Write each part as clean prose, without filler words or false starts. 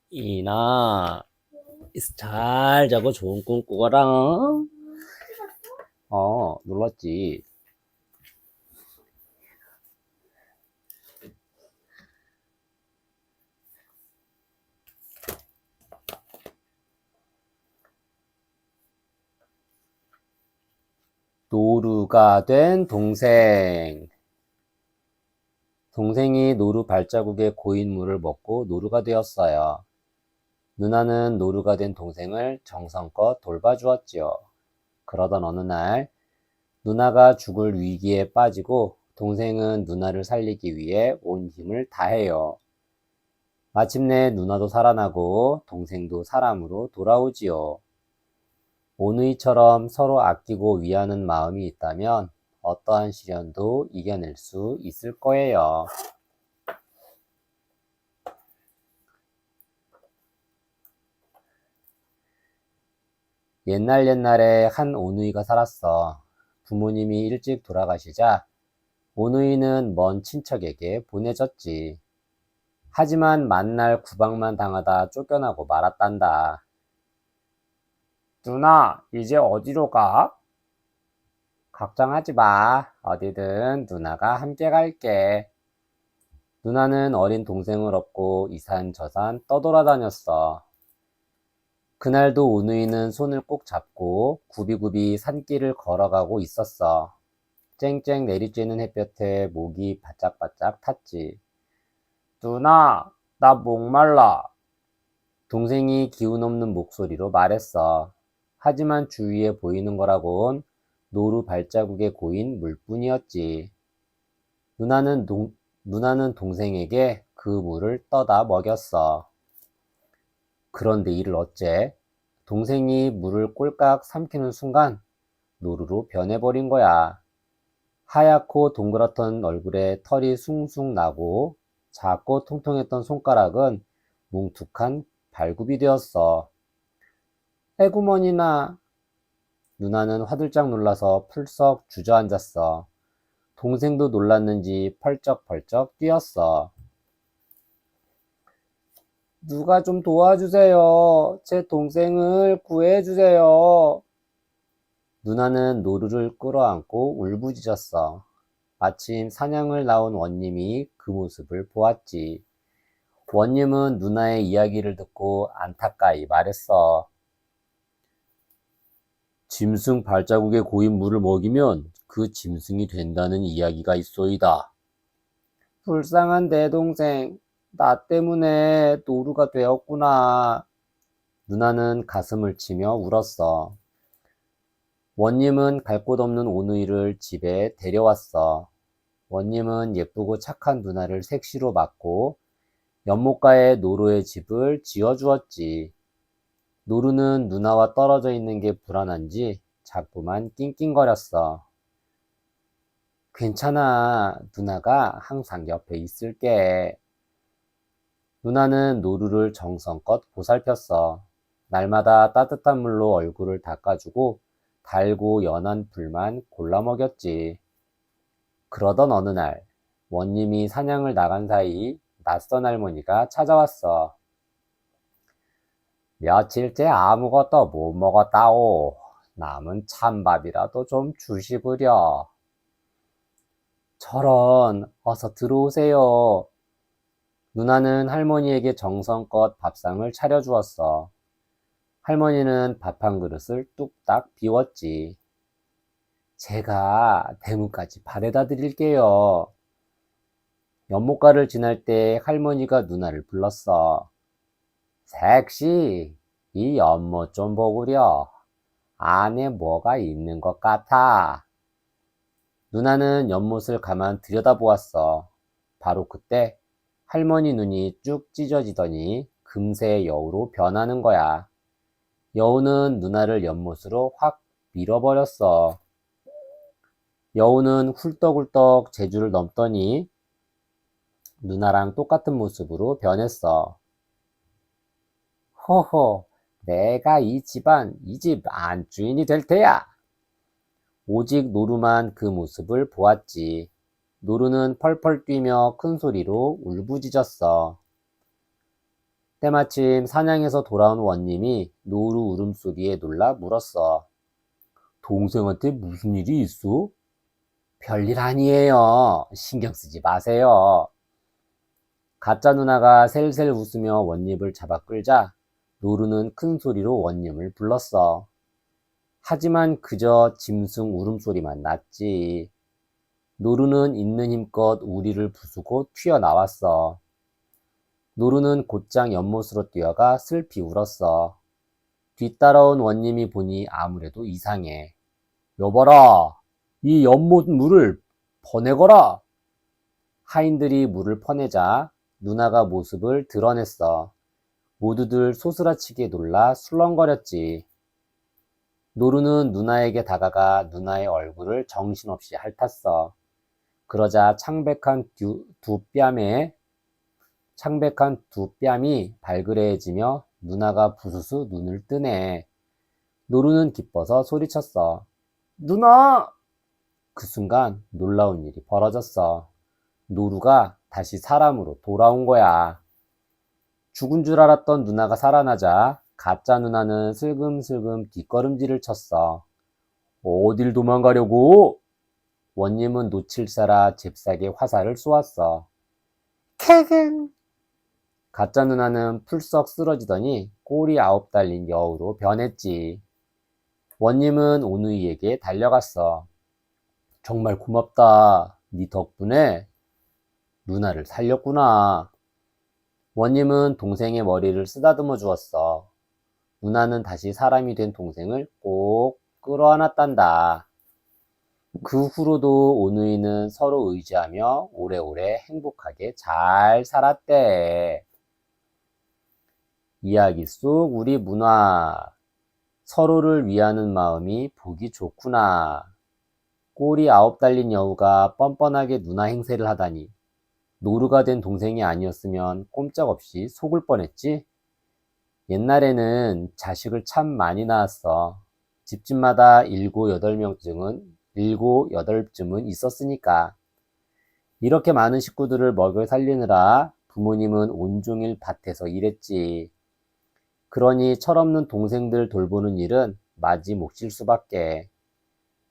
이나 잘 자고 좋은 꿈 꾸거라. 눌렀지. 노루가 된 동생. 동생이 노루 발자국에 고인 물을 먹고 노루가 되었어요. 누나는 노루가 된 동생을 정성껏 돌봐주었지요. 그러던 어느 날 누나가 죽을 위기에 빠지고 동생은 누나를 살리기 위해 온 힘을 다해요. 마침내 누나도 살아나고 동생도 사람으로 돌아오지요. 오누이처럼 서로 아끼고 위하는 마음이 있다면 어떠한 시련도 이겨낼 수 있을 거예요. 옛날에 한 오누이가 살았어. 부모님이 일찍 돌아가시자 오누이는 먼 친척에게 보내졌지. 하지만 만날 구박만 당하다 쫓겨나고 말았단다. 누나, 이제 어디로 가? 걱정하지 마. 어디든 누나가 함께 갈게. 누나는 어린 동생을 업고 이산저산 떠돌아다녔어. 그날도 오누이는 손을 꼭 잡고 굽이굽이 산길을 걸어가고 있었어. 쨍쨍 내리쬐는 햇볕에 목이 바짝바짝 탔지. 누나, 나 목말라. 동생이 기운 없는 목소리로 말했어. 하지만 주위에 보이는 거라곤 노루 발자국에 고인 물뿐이었지. 누나는 동생에게 그 물을 떠다 먹였어. 그런데 이를 어째? 동생이 물을 꼴깍 삼키는 순간 노루로 변해버린 거야. 하얗고 동그랗던 얼굴에 털이 숭숭 나고 작고 통통했던 손가락은 뭉툭한 발굽이 되었어. 에구머니나. 누나는 화들짝 놀라서 풀썩 주저앉았어. 동생도 놀랐는지 펄쩍펄쩍 뛰었어. 누가 좀 도와주세요. 제 동생을 구해주세요. 누나는 노루를 끌어안고 울부짖었어. 마침 사냥을 나온 원님이 그 모습을 보았지. 원님은 누나의 이야기를 듣고 안타까이 말했어. 짐승 발자국에 고인 물을 먹이면 그 짐승이 된다는 이야기가 있소이다. 불쌍한 내 동생, 나 때문에 노루가 되었구나. 누나는 가슴을 치며 울었어. 원님은 갈 곳 없는 오누이를 집에 데려왔어. 원님은 예쁘고 착한 누나를 색시로 맞고 연못가에 노루의 집을 지어주었지. 노루는 누나와 떨어져 있는 게 불안한지 자꾸만 낑낑거렸어. 괜찮아. 누나가 항상 옆에 있을게. 누나는 노루를 정성껏 보살폈어. 날마다 따뜻한 물로 얼굴을 닦아주고 달고 연한 풀만 골라 먹였지. 그러던 어느 날 원님이 사냥을 나간 사이 낯선 할머니가 찾아왔어. 며칠째 아무것도 못 먹었다오. 남은 찬밥이라도 좀 주시구려. 저런, 어서 들어오세요. 누나는 할머니에게 정성껏 밥상을 차려주었어. 할머니는 밥 한 그릇을 뚝딱 비웠지. 제가 대문까지 바래다 드릴게요. 연못가를 지날 때 할머니가 누나를 불렀어. 색시, 이 연못 좀 보구려. 안에 뭐가 있는 것 같아. 누나는 연못을 가만 들여다보았어. 바로 그때 할머니 눈이 쭉 찢어지더니 금세 여우로 변하는 거야. 여우는 누나를 연못으로 확 밀어버렸어. 여우는 훌떡훌떡 제주를 넘더니 누나랑 똑같은 모습으로 변했어. 허허, 내가 이 집안, 이 집 안주인이 될 테야. 오직 노루만 그 모습을 보았지. 노루는 펄펄 뛰며 큰 소리로 울부짖었어. 때마침 사냥에서 돌아온 원님이 노루 울음소리에 놀라 물었어. 동생한테 무슨 일이 있어? 별일 아니에요. 신경 쓰지 마세요. 가짜 누나가 셀셀 웃으며 원님을 잡아 끌자 노루는 큰 소리로 원님을 불렀어. 하지만 그저 짐승 울음소리만 났지. 노루는 있는 힘껏 우리를 부수고 튀어나왔어. 노루는 곧장 연못으로 뛰어가 슬피 울었어. 뒤따라온 원님이 보니 아무래도 이상해. 여봐라, 이 연못 물을 퍼내거라. 하인들이 물을 퍼내자 누나가 모습을 드러냈어. 모두들 소스라치게 놀라 술렁거렸지. 노루는 누나에게 다가가 누나의 얼굴을 정신없이 핥았어. 그러자 창백한 두 뺨이 발그레해지며 누나가 부스스 눈을 뜨네. 노루는 기뻐서 소리쳤어. 누나! 그 순간 놀라운 일이 벌어졌어. 노루가 다시 사람으로 돌아온 거야. 죽은 줄 알았던 누나가 살아나자 가짜 누나는 슬금슬금 뒷걸음질을 쳤어. 어딜 도망가려고? 원님은 놓칠세라 잽싸게 화살을 쏘았어. 캐근! 가짜 누나는 풀썩 쓰러지더니 꼬리 9 달린 여우로 변했지. 원님은 오누이에게 달려갔어. 정말 고맙다. 네 덕분에 누나를 살렸구나. 원님은 동생의 머리를 쓰다듬어 주었어. 누나는 다시 사람이 된 동생을 꼭 끌어안았단다. 그 후로도 오누이는 서로 의지하며 오래오래 행복하게 잘 살았대. 이야기 속 우리 문화. 서로를 위하는 마음이 보기 좋구나. 꼬리 9 달린 여우가 뻔뻔하게 누나 행세를 하다니. 노루가 된 동생이 아니었으면 꼼짝없이 속을 뻔했지. 옛날에는 자식을 참 많이 낳았어. 집집마다 7, 8쯤은 있었으니까. 이렇게 많은 식구들을 먹여 살리느라 부모님은 온종일 밭에서 일했지. 그러니 철없는 동생들 돌보는 일은 마지 몫일 수밖에.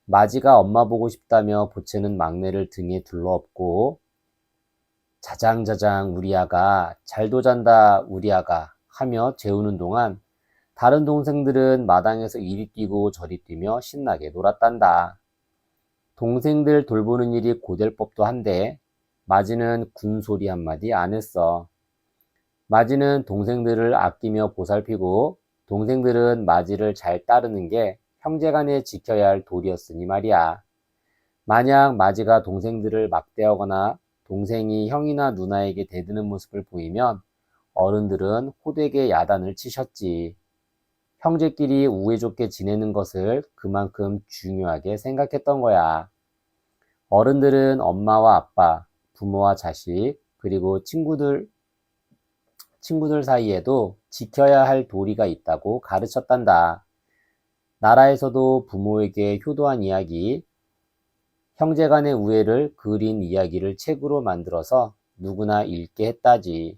마지가 엄마 보고 싶다며 보채는 막내를 등에 둘러엎고 자장자장 우리 아가, 잘도 잔다 우리 아가 하며 재우는 동안 다른 동생들은 마당에서 이리 뛰고 저리 뛰며 신나게 놀았단다. 동생들 돌보는 일이 고될 법도 한데 마지는 군소리 한마디 안 했어. 마지는 동생들을 아끼며 보살피고 동생들은 마지를 잘 따르는 게 형제간에 지켜야 할 도리였으니 말이야. 만약 마지가 동생들을 막대하거나 동생이 형이나 누나에게 대드는 모습을 보이면 어른들은 호되게 야단을 치셨지. 형제끼리 우애좋게 지내는 것을 그만큼 중요하게 생각했던 거야. 어른들은 엄마와 아빠, 부모와 자식, 그리고 친구들 사이에도 지켜야 할 도리가 있다고 가르쳤단다. 나라에서도 부모에게 효도한 이야기, 형제간의 우애를 그린 이야기를 책으로 만들어서 누구나 읽게 했다지.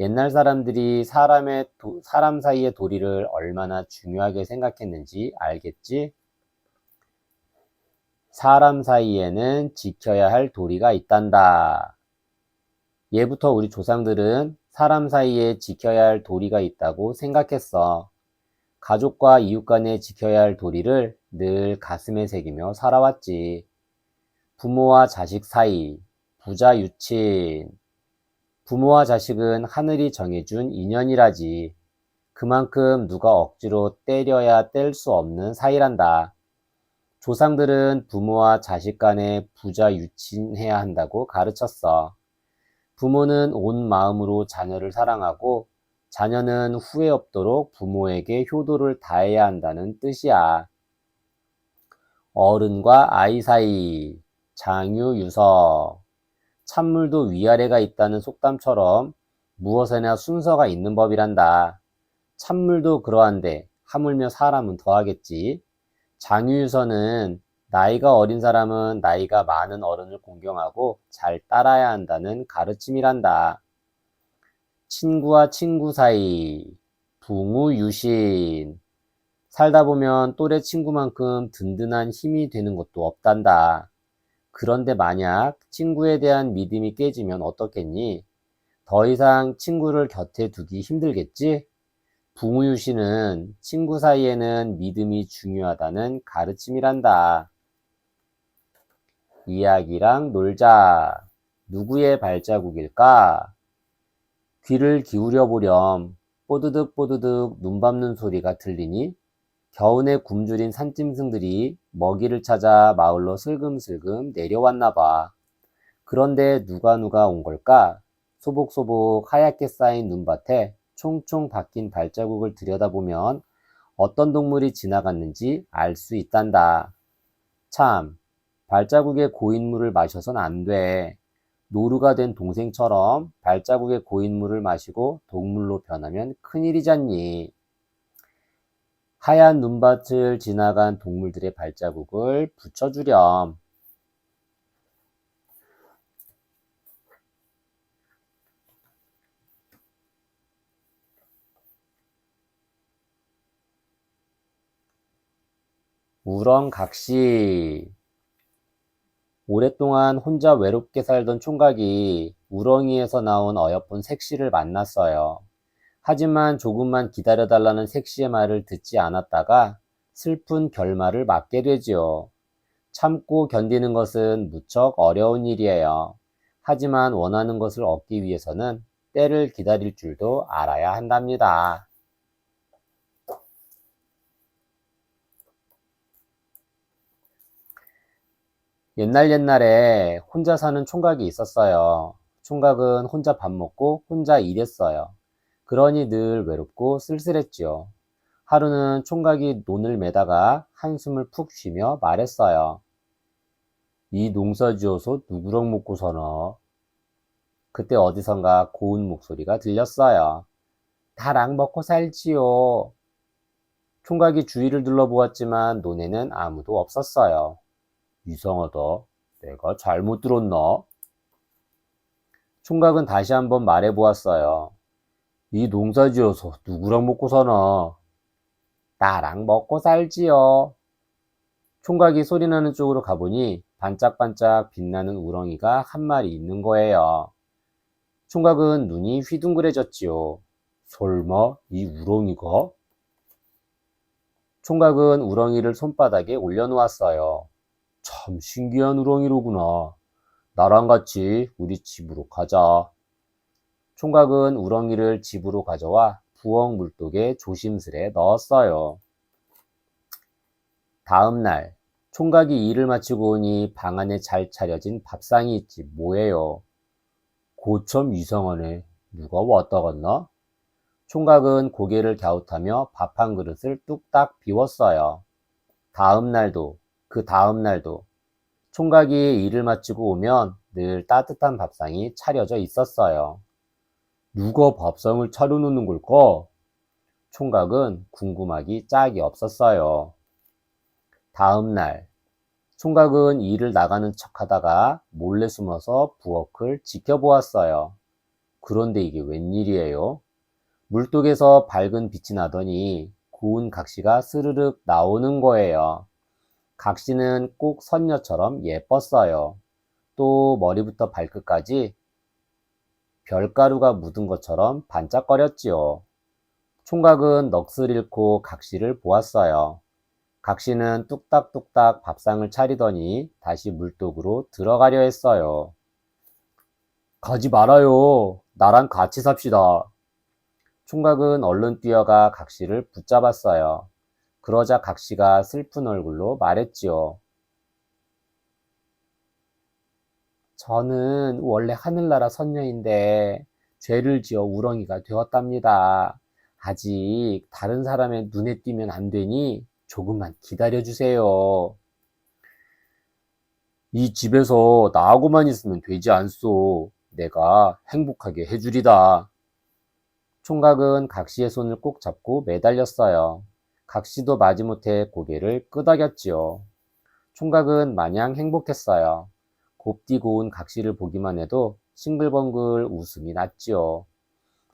옛날 사람들이 사람 사이의 도리를 얼마나 중요하게 생각했는지 알겠지? 사람 사이에는 지켜야 할 도리가 있단다. 예부터 우리 조상들은 사람 사이에 지켜야 할 도리가 있다고 생각했어. 가족과 이웃 간에 지켜야 할 도리를 늘 가슴에 새기며 살아왔지. 부모와 자식 사이, 부자 유친. 부모와 자식은 하늘이 정해준 인연이라지. 그만큼 누가 억지로 때려야 뗄 수 없는 사이란다. 조상들은 부모와 자식 간에 부자 유친해야 한다고 가르쳤어. 부모는 온 마음으로 자녀를 사랑하고 자녀는 후회 없도록 부모에게 효도를 다해야 한다는 뜻이야. 어른과 아이 사이, 장유유서. 찬물도 위아래가 있다는 속담처럼 무엇에나 순서가 있는 법이란다. 찬물도 그러한데 하물며 사람은 더하겠지. 장유유서는 나이가 어린 사람은 나이가 많은 어른을 공경하고 잘 따라야 한다는 가르침이란다. 친구와 친구 사이, 붕우유신. 살다 보면 또래 친구만큼 든든한 힘이 되는 것도 없단다. 그런데 만약 친구에 대한 믿음이 깨지면 어떻겠니? 더 이상 친구를 곁에 두기 힘들겠지? 붕우유신은 친구 사이에는 믿음이 중요하다는 가르침이란다. 이야기랑 놀자. 누구의 발자국일까? 귀를 기울여 보렴. 뽀드득 뽀드득 눈 밟는 소리가 들리니 겨우내 굶주린 산짐승들이 먹이를 찾아 마을로 슬금슬금 내려왔나 봐. 그런데 누가 온 걸까? 소복소복 하얗게 쌓인 눈밭에 총총 박힌 발자국을 들여다보면 어떤 동물이 지나갔는지 알 수 있단다. 참, 발자국의 고인물을 마셔선 안 돼. 노루가 된 동생처럼 발자국의 고인물을 마시고 동물로 변하면 큰일이잖니. 하얀 눈밭을 지나간 동물들의 발자국을 붙여주렴. 우렁각시. 오랫동안 혼자 외롭게 살던 총각이 우렁이에서 나온 어여쁜 색시를 만났어요. 하지만 조금만 기다려달라는 색시의 말을 듣지 않았다가 슬픈 결말을 맞게 되지요. 참고 견디는 것은 무척 어려운 일이에요. 하지만 원하는 것을 얻기 위해서는 때를 기다릴 줄도 알아야 한답니다. 옛날에 혼자 사는 총각이 있었어요. 총각은 혼자 밥 먹고 혼자 일했어요. 그러니 늘 외롭고 쓸쓸했지요. 하루는 총각이 논을 매다가 한숨을 푹 쉬며 말했어요. 이 농사 지어서 누구랑 먹고 사나? 그때 어디선가 고운 목소리가 들렸어요. 나랑 먹고 살지요. 총각이 주위를 둘러보았지만 논에는 아무도 없었어요. 이상하다. 내가 잘못 들었나? 총각은 다시 한번 말해보았어요. 이 농사 지어서 누구랑 먹고 사나? 나랑 먹고 살지요. 총각이 소리나는 쪽으로 가보니 반짝반짝 빛나는 우렁이가 한 마리 있는 거예요. 총각은 눈이 휘둥그레졌지요. 설마 이 우렁이가? 총각은 우렁이를 손바닥에 올려놓았어요. 참 신기한 우렁이로구나. 나랑 같이 우리 집으로 가자. 총각은 우렁이를 집으로 가져와 부엌 물독에 조심스레 넣었어요. 다음 날, 총각이 일을 마치고 오니 방 안에 잘 차려진 밥상이 있지 뭐예요. 고참 이상하네. 누가 왔다 갔나? 총각은 고개를 갸웃하며 밥 한 그릇을 뚝딱 비웠어요. 다음 날도, 그 다음 날도 총각이 일을 마치고 오면 늘 따뜻한 밥상이 차려져 있었어요. 누가 밥상을 차려놓는 걸까? 총각은 궁금하기 짝이 없었어요. 다음 날, 총각은 일을 나가는 척 하다가 몰래 숨어서 부엌을 지켜보았어요. 그런데 이게 웬일이에요? 물독에서 밝은 빛이 나더니 고운 각시가 스르륵 나오는 거예요. 각시는 꼭 선녀처럼 예뻤어요. 또 머리부터 발끝까지 별가루가 묻은 것처럼 반짝거렸지요. 총각은 넋을 잃고 각시를 보았어요. 각시는 뚝딱뚝딱 밥상을 차리더니 다시 물독으로 들어가려 했어요. 가지 말아요. 나랑 같이 삽시다. 총각은 얼른 뛰어가 각시를 붙잡았어요. 그러자 각시가 슬픈 얼굴로 말했지요. 저는 원래 하늘나라 선녀인데 죄를 지어 우렁이가 되었답니다. 아직 다른 사람의 눈에 띄면 안 되니 조금만 기다려 주세요. 이 집에서 나하고만 있으면 되지 않소. 내가 행복하게 해주리다. 총각은 각시의 손을 꼭 잡고 매달렸어요. 각시도 마지못해 고개를 끄덕였지요. 총각은 마냥 행복했어요. 곱디 고운 각시를 보기만 해도 싱글벙글 웃음이 났지요.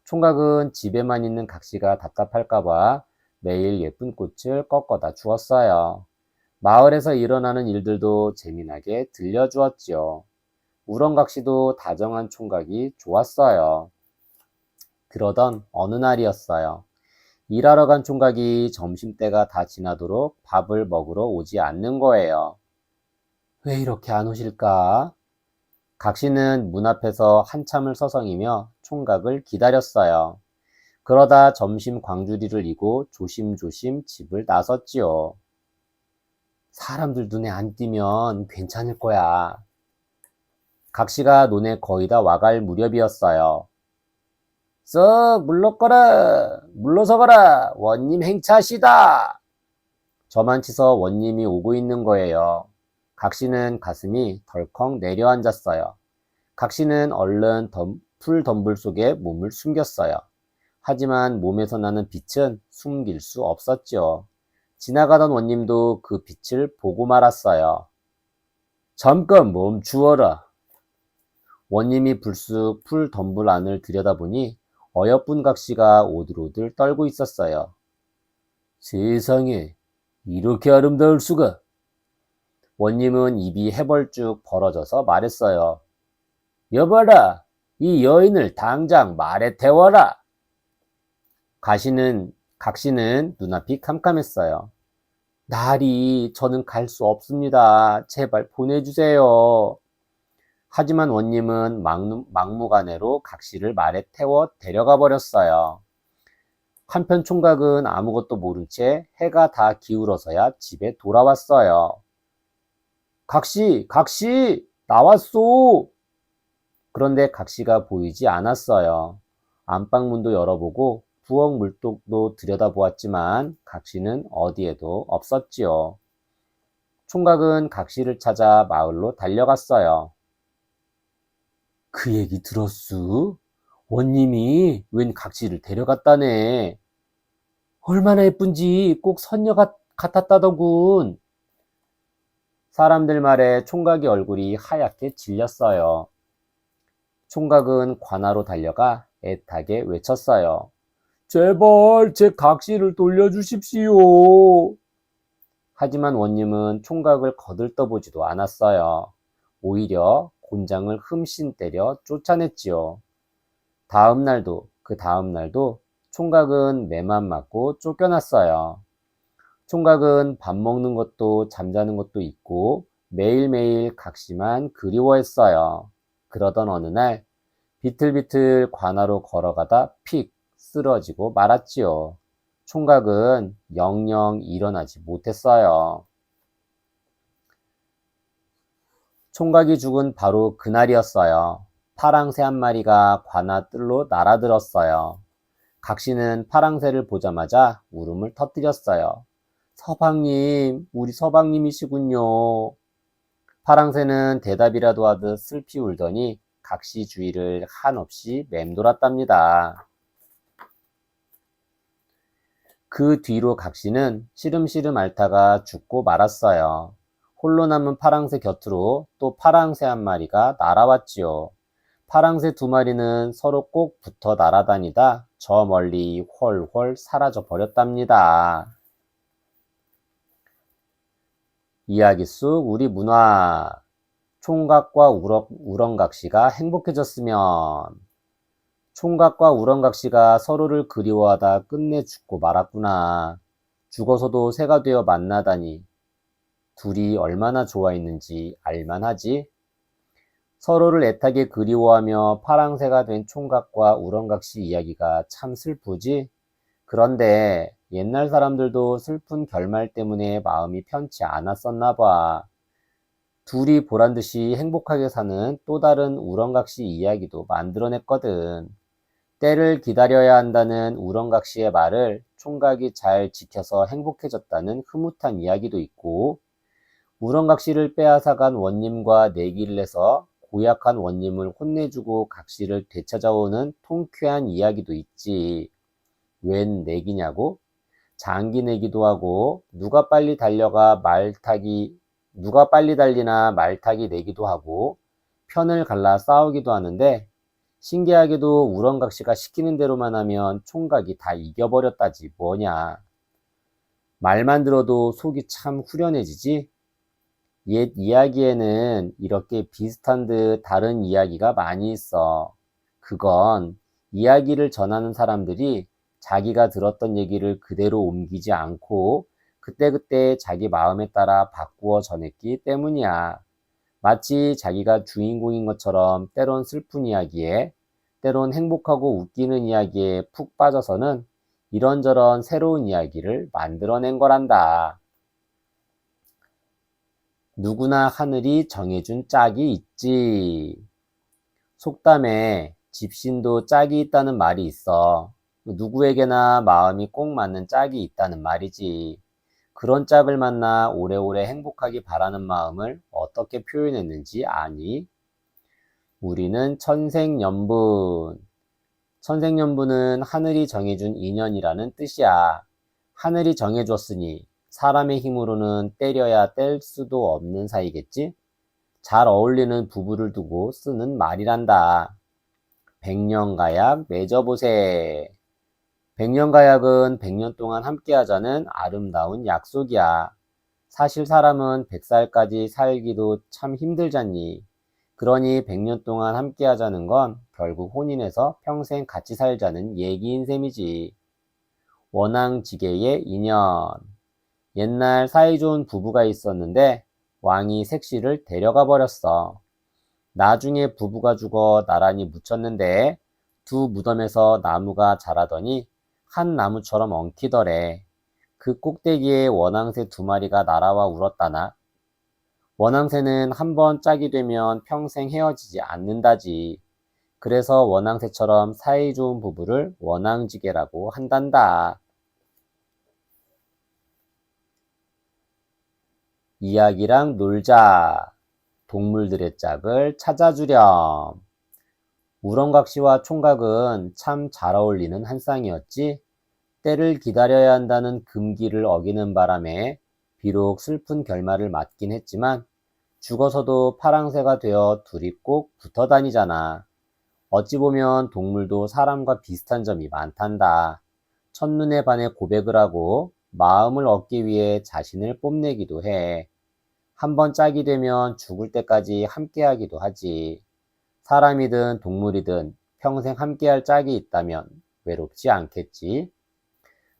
총각은 집에만 있는 각시가 답답할까봐 매일 예쁜 꽃을 꺾어다 주었어요. 마을에서 일어나는 일들도 재미나게 들려주었지요. 우렁각시도 다정한 총각이 좋았어요. 그러던 어느 날이었어요. 일하러 간 총각이 점심때가 다 지나도록 밥을 먹으러 오지 않는 거예요. 왜 이렇게 안 오실까? 각시는 문 앞에서 한참을 서성이며 총각을 기다렸어요. 그러다 점심 광주리를 이고 조심조심 집을 나섰지요. 사람들 눈에 안 띄면 괜찮을 거야. 각시가 논에 거의 다 와갈 무렵이었어요. 썩 물러거라, 물러서거라, 원님 행차시다. 저만 치서 원님이 오고 있는 거예요. 각시는 가슴이 덜컥 내려앉았어요. 각시는 얼른 풀 덤불 속에 몸을 숨겼어요. 하지만 몸에서 나는 빛은 숨길 수 없었죠. 지나가던 원님도 그 빛을 보고 말았어요. 잠깐 멈추어라. 원님이 불쑥 풀 덤불 안을 들여다보니 어여쁜 각시가 오들오들 떨고 있었어요. 세상에 이렇게 아름다울 수가. 원님은 입이 해벌쭉 벌어져서 말했어요. 여봐라, 이 여인을 당장 말에 태워라. 각시는 눈앞이 캄캄했어요. 나리, 저는 갈 수 없습니다. 제발 보내주세요. 하지만 원님은 막무가내로 각시를 말에 태워 데려가 버렸어요. 한편 총각은 아무것도 모른 채 해가 다 기울어서야 집에 돌아왔어요. 각시, 각시, 나왔소! 그런데 각시가 보이지 않았어요. 안방문도 열어보고 부엌 물독도 들여다보았지만 각시는 어디에도 없었지요. 총각은 각시를 찾아 마을로 달려갔어요. 그 얘기 들었수? 원님이 웬 각시를 데려갔다네. 얼마나 예쁜지 꼭 선녀 같았다더군. 사람들 말에 총각의 얼굴이 하얗게 질렸어요. 총각은 관아로 달려가 애타게 외쳤어요. 제발 제 각시를 돌려주십시오. 하지만 원님은 총각을 거들떠보지도 않았어요. 오히려 곤장을 흠씬 때려 쫓아냈지요. 그 다음 날도 총각은 매만 맞고 쫓겨났어요. 총각은 밥 먹는 것도 잠자는 것도 잊고 매일매일 각시만 그리워했어요. 그러던 어느 날 비틀비틀 관아로 걸어가다 픽 쓰러지고 말았지요. 총각은 영영 일어나지 못했어요. 총각이 죽은 바로 그날이었어요. 파랑새 한 마리가 관아 뜰로 날아들었어요. 각시는 파랑새를 보자마자 울음을 터뜨렸어요. 서방님, 우리 서방님이시군요. 파랑새는 대답이라도 하듯 슬피 울더니 각시 주위를 한없이 맴돌았답니다. 그 뒤로 각시는 시름시름 앓다가 죽고 말았어요. 홀로 남은 파랑새 곁으로 또 파랑새 한 마리가 날아왔지요. 파랑새 두 마리는 서로 꼭 붙어 날아다니다 저 멀리 훨훨 사라져 버렸답니다. 이야기 속 우리 문화. 총각과 우렁각시가 행복해졌으면. 총각과 우렁각시가 서로를 그리워하다 끝내 죽고 말았구나. 죽어서도 새가 되어 만나다니. 둘이 얼마나 좋아했는지 알만하지? 서로를 애타게 그리워하며 파랑새가 된 총각과 우렁각시 이야기가 참 슬프지? 그런데 옛날 사람들도 슬픈 결말 때문에 마음이 편치 않았었나 봐. 둘이 보란듯이 행복하게 사는 또 다른 우렁각시 이야기도 만들어냈거든. 때를 기다려야 한다는 우렁각시의 말을 총각이 잘 지켜서 행복해졌다는 흐뭇한 이야기도 있고, 우렁각시를 빼앗아간 원님과 내기를 해서 고약한 원님을 혼내주고 각시를 되찾아오는 통쾌한 이야기도 있지. 웬 내기냐고? 장기 내기도 하고 누가 빨리 달려가 말 타기 누가 빨리 달리나 말타기 내기도 하고 편을 갈라 싸우기도 하는데 신기하게도 우렁각시가 시키는 대로만 하면 총각이 다 이겨버렸다지 뭐냐. 말만 들어도 속이 참 후련해지지? 옛 이야기에는 이렇게 비슷한 듯 다른 이야기가 많이 있어. 그건 이야기를 전하는 사람들이 자기가 들었던 얘기를 그대로 옮기지 않고 그때그때 자기 마음에 따라 바꾸어 전했기 때문이야. 마치 자기가 주인공인 것처럼 때론 슬픈 이야기에, 때론 행복하고 웃기는 이야기에 푹 빠져서는 이런저런 새로운 이야기를 만들어낸 거란다. 누구나 하늘이 정해준 짝이 있지. 속담에 집신도 짝이 있다는 말이 있어. 누구에게나 마음이 꼭 맞는 짝이 있다는 말이지. 그런 짝을 만나 오래오래 행복하기 바라는 마음을 어떻게 표현했는지 아니? 우리는 천생연분. 천생연분은 하늘이 정해준 인연이라는 뜻이야. 하늘이 정해줬으니 사람의 힘으로는 때려야 뗄 수도 없는 사이겠지? 잘 어울리는 부부를 두고 쓰는 말이란다. 백년가약 맺어보세. 백년가약은 100년 동안 함께하자는 아름다운 약속이야. 사실 사람은 100살까지 살기도 참 힘들잖니. 그러니 100년 동안 함께하자는 건 결국 혼인해서 평생 같이 살자는 얘기인 셈이지. 원앙지계의 인연. 옛날 사이좋은 부부가 있었는데 왕이 색시를 데려가 버렸어. 나중에 부부가 죽어 나란히 묻혔는데 두 무덤에서 나무가 자라더니 한 나무처럼 엉키더래. 그 꼭대기에 원앙새 2마리가 날아와 울었다나. 원앙새는 한번 짝이 되면 평생 헤어지지 않는다지. 그래서 원앙새처럼 사이좋은 부부를 원앙지계라고 한단다. 이야기랑 놀자. 동물들의 짝을 찾아주렴. 우렁각시와 총각은 참 잘 어울리는 한 쌍이었지. 때를 기다려야 한다는 금기를 어기는 바람에 비록 슬픈 결말을 맞긴 했지만 죽어서도 파랑새가 되어 둘이 꼭 붙어 다니잖아. 어찌 보면 동물도 사람과 비슷한 점이 많단다. 첫눈에 반해 고백을 하고 마음을 얻기 위해 자신을 뽐내기도 해. 한번 짝이 되면 죽을 때까지 함께하기도 하지. 사람이든 동물이든 평생 함께할 짝이 있다면 외롭지 않겠지.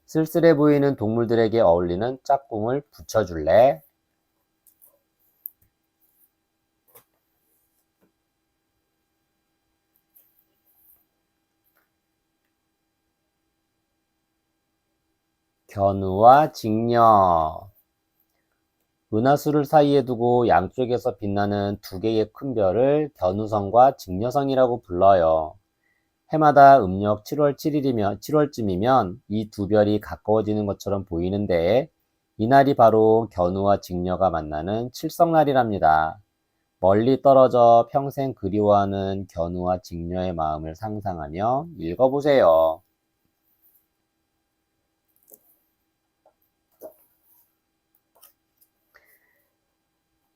쓸쓸해 보이는 동물들에게 어울리는 짝꿍을 붙여줄래? 견우와 직녀. 은하수를 사이에 두고 양쪽에서 빛나는 2개의 큰 별을 견우성과 직녀성이라고 불러요. 해마다 음력 7월 7일이면 7월쯤이면 이 2별이 가까워지는 것처럼 보이는데 이날이 바로 견우와 직녀가 만나는 칠성날이랍니다. 멀리 떨어져 평생 그리워하는 견우와 직녀의 마음을 상상하며 읽어보세요.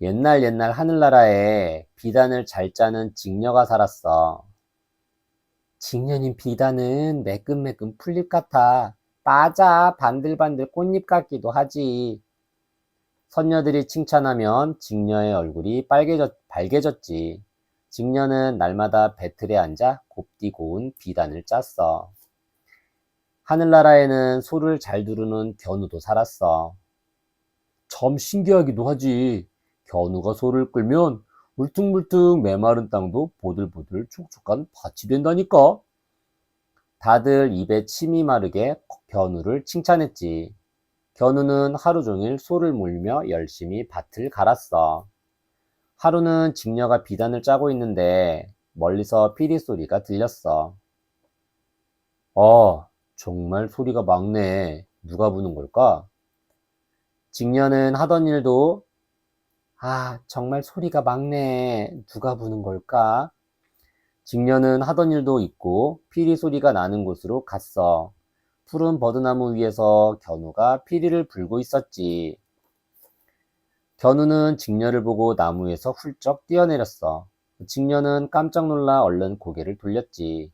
옛날 하늘나라에 비단을 잘 짜는 직녀가 살았어. 직녀님 비단은 매끈매끈 풀잎 같아. 맞아, 반들반들 꽃잎 같기도 하지. 선녀들이 칭찬하면 직녀의 얼굴이 밝게졌지. 직녀는 날마다 배틀에 앉아 곱디 고운 비단을 짰어. 하늘나라에는 소를 잘 두르는 견우도 살았어. 참 신기하기도 하지. 견우가 소를 끌면 울퉁불퉁 메마른 땅도 보들보들 촉촉한 밭이 된다니까. 다들 입에 침이 마르게 견우를 칭찬했지. 견우는 하루 종일 소를 몰며 열심히 밭을 갈았어. 하루는 직녀가 비단을 짜고 있는데 멀리서 피리 소리가 들렸어. 정말 소리가 막네. 누가 부는 걸까? 직녀는 하던 일도 정말 소리가 막네. 누가 부는 걸까? 직녀는 하던 일도 있고 피리 소리가 나는 곳으로 갔어. 푸른 버드나무 위에서 견우가 피리를 불고 있었지. 견우는 직녀를 보고 나무에서 훌쩍 뛰어내렸어. 직녀는 깜짝 놀라 얼른 고개를 돌렸지.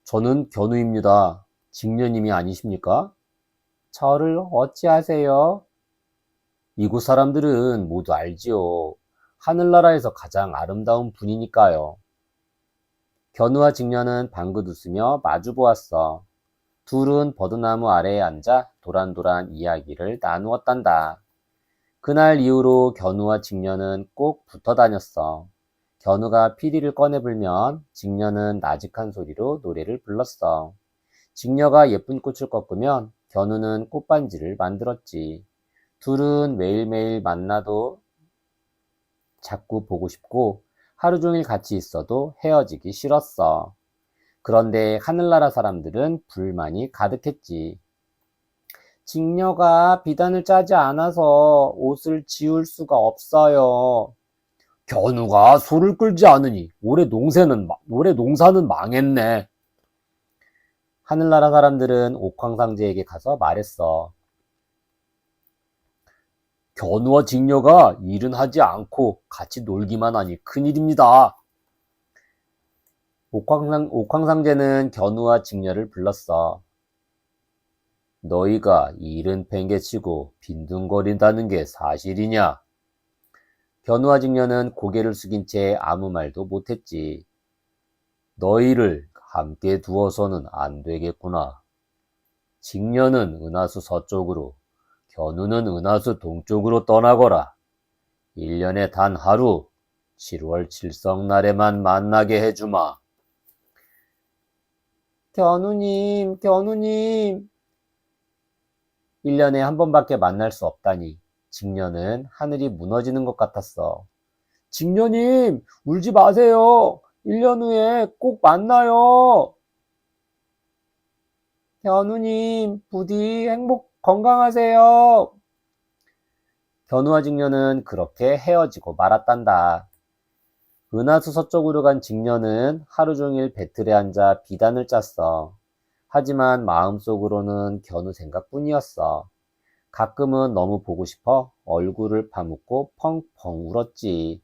저는 견우입니다. 직녀님이 아니십니까? 저를 어찌하세요? 이곳 사람들은 모두 알지요. 하늘나라에서 가장 아름다운 분이니까요. 견우와 직녀는 방긋 웃으며 마주 보았어. 둘은 버드나무 아래에 앉아 도란도란 이야기를 나누었단다. 그날 이후로 견우와 직녀는 꼭 붙어 다녔어. 견우가 피리를 꺼내 불면 직녀는 나직한 소리로 노래를 불렀어. 직녀가 예쁜 꽃을 꺾으면 견우는 꽃반지를 만들었지. 둘은 매일매일 만나도 자꾸 보고 싶고 하루 종일 같이 있어도 헤어지기 싫었어. 그런데 하늘나라 사람들은 불만이 가득했지. 직녀가 비단을 짜지 않아서 옷을 지울 수가 없어요. 견우가 소를 끌지 않으니 올해 농사는 망했네. 하늘나라 사람들은 옥황상제에게 가서 말했어. 견우와 직녀가 일은 하지 않고 같이 놀기만 하니 큰일입니다. 옥황상제는 견우와 직녀를 불렀어. 너희가 일은 팽개치고 빈둥거린다는 게 사실이냐? 견우와 직녀는 고개를 숙인 채 아무 말도 못했지. 너희를 함께 두어서는 안 되겠구나. 직녀는 은하수 서쪽으로, 견우는 은하수 동쪽으로 떠나거라. 1년에 단 하루, 7월 칠성날에만 만나게 해주마. 견우님, 1년에 한 번밖에 만날 수 없다니 직녀는 하늘이 무너지는 것 같았어. 직녀님, 울지 마세요. 1년 후에 꼭 만나요. 견우님, 부디 건강하세요. 견우와 직녀는 그렇게 헤어지고 말았단다. 은하수 서쪽으로 간 직녀는 하루 종일 배틀에 앉아 비단을 짰어. 하지만 마음속으로는 견우 생각뿐이었어. 가끔은 너무 보고 싶어 얼굴을 파묻고 펑펑 울었지.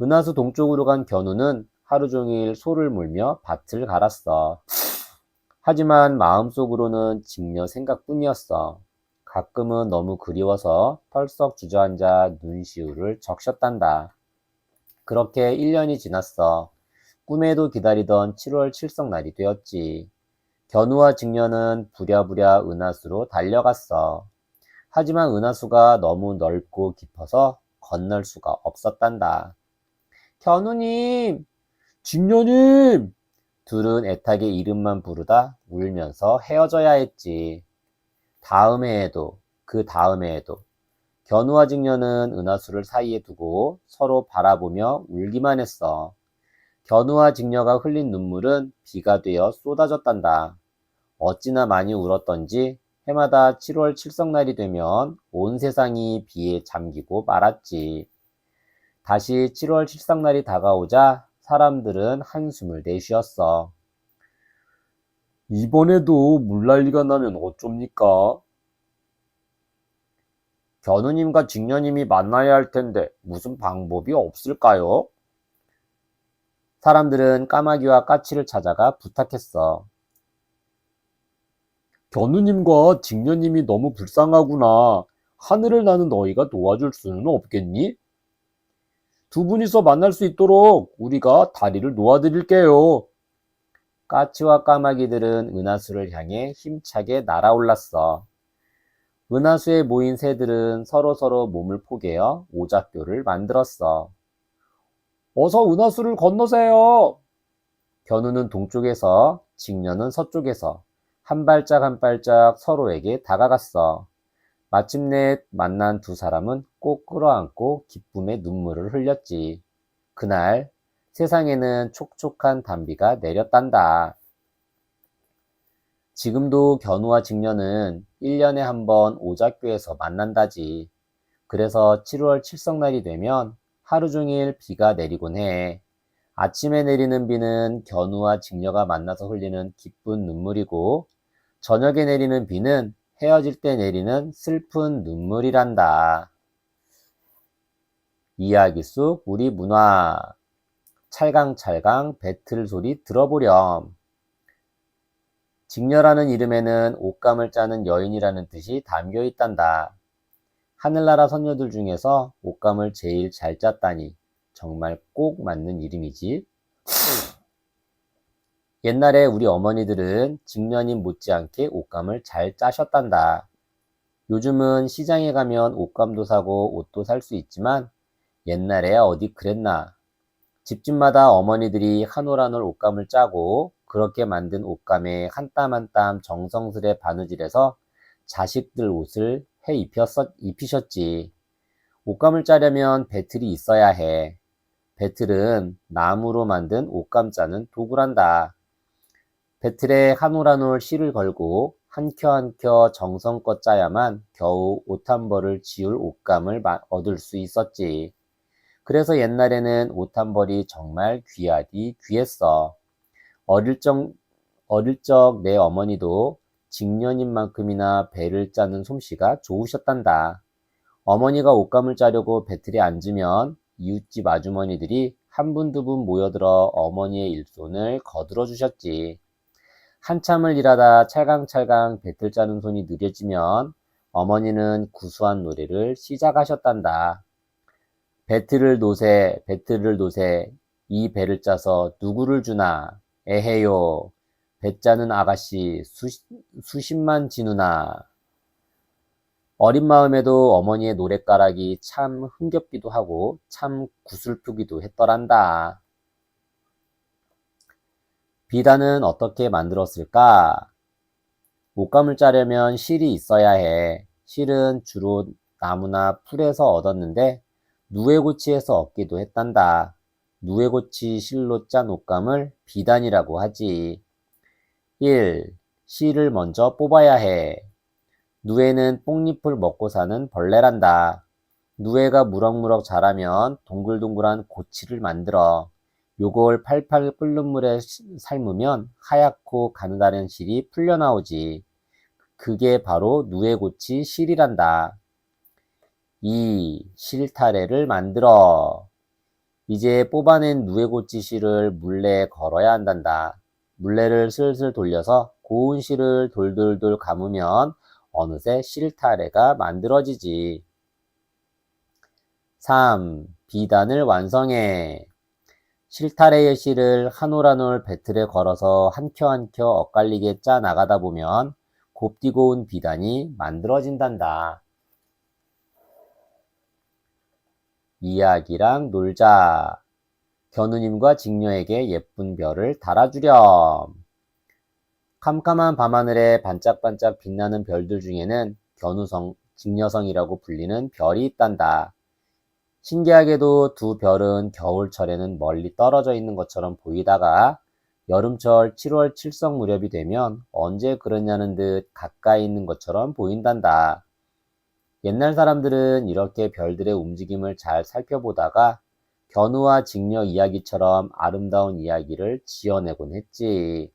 은하수 동쪽으로 간 견우는 하루 종일 소를 물며 밭을 갈았어. 하지만 마음속으로는 직녀 생각뿐이었어. 가끔은 너무 그리워서 털썩 주저앉아 눈시울을 적셨단다. 그렇게 1년이 지났어. 꿈에도 기다리던 7월 칠성날이 되었지. 견우와 직녀는 부랴부랴 은하수로 달려갔어. 하지만 은하수가 너무 넓고 깊어서 건널 수가 없었단다. 견우님! 직녀님! 둘은 애타게 이름만 부르다 울면서 헤어져야 했지. 다음 해에도, 그 다음 해에도 견우와 직녀는 은하수를 사이에 두고 서로 바라보며 울기만 했어. 견우와 직녀가 흘린 눈물은 비가 되어 쏟아졌단다. 어찌나 많이 울었던지 해마다 7월 칠성날이 되면 온 세상이 비에 잠기고 말았지. 다시 7월 칠성날이 다가오자 사람들은 한숨을 내쉬었어. 이번에도 물난리가 나면 어쩝니까? 견우님과 직녀님이 만나야 할 텐데 무슨 방법이 없을까요? 사람들은 까마귀와 까치를 찾아가 부탁했어. 견우님과 직녀님이 너무 불쌍하구나. 하늘을 나는 너희가 도와줄 수는 없겠니? 두 분이서 만날 수 있도록 우리가 다리를 놓아드릴게요. 까치와 까마귀들은 은하수를 향해 힘차게 날아올랐어. 은하수에 모인 새들은 서로서로 몸을 포개어 오작교를 만들었어. 어서 은하수를 건너세요. 견우는 동쪽에서, 직녀는 서쪽에서 한 발짝 한 발짝 서로에게 다가갔어. 마침내 만난 두 사람은 꼭 끌어안고 기쁨의 눈물을 흘렸지. 그날 세상에는 촉촉한 단비가 내렸단다. 지금도 견우와 직녀는 1년에 한 번 오작교에서 만난다지. 그래서 7월 칠성날이 되면 하루 종일 비가 내리곤 해. 아침에 내리는 비는 견우와 직녀가 만나서 흘리는 기쁜 눈물이고, 저녁에 내리는 비는 헤어질 때 내리는 슬픈 눈물이란다. 이야기 속 우리 문화. 찰강찰강 배틀 소리 들어보렴. 직녀라는 이름에는 옷감을 짜는 여인이라는 뜻이 담겨 있단다. 하늘나라 선녀들 중에서 옷감을 제일 잘 짰다니 정말 꼭 맞는 이름이지. 옛날에 우리 어머니들은 직녀님 못지않게 옷감을 잘 짜셨단다. 요즘은 시장에 가면 옷감도 사고 옷도 살 수 있지만 옛날에 어디 그랬나. 집집마다 어머니들이 한 올 한 올 옷감을 짜고 그렇게 만든 옷감에 한 땀 한 땀 정성스레 바느질해서 자식들 옷을 입히셨지. 옷감을 짜려면 배틀이 있어야 해. 배틀은 나무로 만든 옷감 짜는 도구란다. 배틀에 한 올 한 올 실을 걸고 한 켜 한 켜 정성껏 짜야만 겨우 옷 한 벌을 지울 옷감을 얻을 수 있었지. 그래서 옛날에는 옷 한 벌이 정말 귀하디 귀했어. 어릴 적 내 어머니도 직녀님만큼이나 배를 짜는 솜씨가 좋으셨단다. 어머니가 옷감을 짜려고 배틀에 앉으면 이웃집 아주머니들이 한 분 두 분 모여들어 어머니의 일손을 거들어 주셨지. 한참을 일하다 찰강찰강 배틀 짜는 손이 느려지면 어머니는 구수한 노래를 시작하셨단다. 배틀을 놓세, 배틀을 놓세, 이 배를 짜서 누구를 주나, 에헤요, 배 짜는 아가씨 수십만 지누나. 어린 마음에도 어머니의 노랫가락이 참 흥겹기도 하고 참 구슬프기도 했더란다. 비단은 어떻게 만들었을까? 옷감을 짜려면 실이 있어야 해. 실은 주로 나무나 풀에서 얻었는데 누에고치에서 얻기도 했단다. 누에고치 실로 짠 옷감을 비단이라고 하지. 1. 실을 먼저 뽑아야 해. 누에는 뽕잎을 먹고 사는 벌레란다. 누에가 무럭무럭 자라면 동글동글한 고치를 만들어. 요걸 팔팔 끓는 물에 삶으면 하얗고 가느다란 실이 풀려나오지. 그게 바로 누에고치 실이란다. 2. 실타래를 만들어. 이제 뽑아낸 누에고치 실을 물레에 걸어야 한단다. 물레를 슬슬 돌려서 고운 실을 돌돌돌 감으면 어느새 실타래가 만들어지지. 3. 비단을 완성해. 실타래의 실을 한 올 한 올 배틀에 걸어서 한 켜 한 켜 엇갈리게 짜 나가다 보면 곱디고 온 비단이 만들어진단다. 이야기랑 놀자. 견우님과 직녀에게 예쁜 별을 달아주렴. 캄캄한 밤하늘에 반짝반짝 빛나는 별들 중에는 견우성, 직녀성이라고 불리는 별이 있단다. 신기하게도 두 별은 겨울철에는 멀리 떨어져 있는 것처럼 보이다가 여름철 7월 칠성 무렵이 되면 언제 그러냐는 듯 가까이 있는 것처럼 보인단다. 옛날 사람들은 이렇게 별들의 움직임을 잘 살펴보다가 견우와 직녀 이야기처럼 아름다운 이야기를 지어내곤 했지.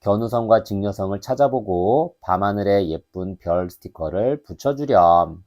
견우성과 직녀성을 찾아보고 밤하늘에 예쁜 별 스티커를 붙여주렴.